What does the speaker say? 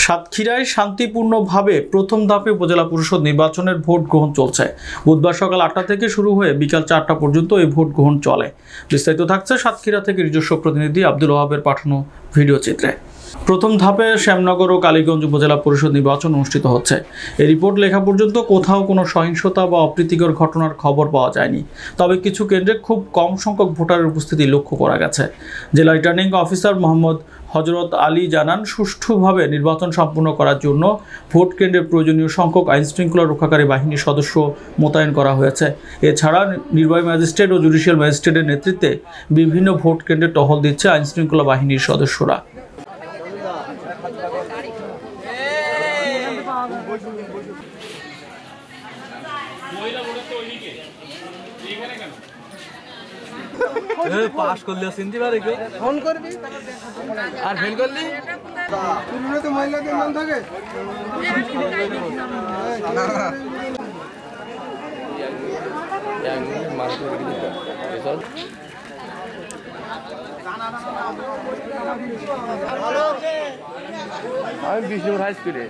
সাতক্ষীরায় শান্তিপূর্ণভাবে প্রথম ধাপে উপজেলা পরিষদ নির্বাচনের ভোট গ্রহণ চলছে। বুধবার সকাল 8টা থেকে শুরু হয়ে বিকাল 4টা পর্যন্ত এই ভোট গ্রহণ চলে। বিস্তারিত থাকছে সাতক্ষীরা থেকে নিজস্ব প্রতিনিধি আব্দুল ওয়াহাবের পাঠানো ভিডিও চিত্রে। প্রথম ধাপে শ্যামনগর ও কালীগঞ্জ উপজেলা পরিষদ নির্বাচন অনুষ্ঠিত হচ্ছে। এই রিপোর্ট লেখা পর্যন্ত কোথাও কোনো সহিংসতা বা অপ্রীতিকর ঘটনার খবর পাওয়া যায়নি। তবে কিছু কেন্দ্রে খুব কম সংখ্যক ভোটারের উপস্থিতি লক্ষ্য করা গেছে। জেলা রিটার্নিং অফিসার মোহাম্মদ হজরত আলী জানান, সুষ্ঠুভাবে নির্বাচন সম্পন্ন করার জন্য ভোট কেন্দ্রে প্রয়োজনীয় সংখ্যক আইনশৃঙ্খলা রক্ষাকারী বাহিনীর সদস্য মোতায়েন করা হয়েছে। এছাড়া নির্বাহী ম্যাজিস্ট্রেট ও জুডিশিয়াল ম্যাজিস্ট্রেটের নেতৃত্বে বিভিন্ন ভোট কেন্দ্রে টহল দিচ্ছে আইনশৃঙ্খলা বাহিনীর সদস্যরা। পাস করলে চিনতে পারে কেউ, ফোন করবি আর ফেল করলি তো মহিলাদের নাম থাকে। আমি বিষ্ণুপুর হাই স্কুলে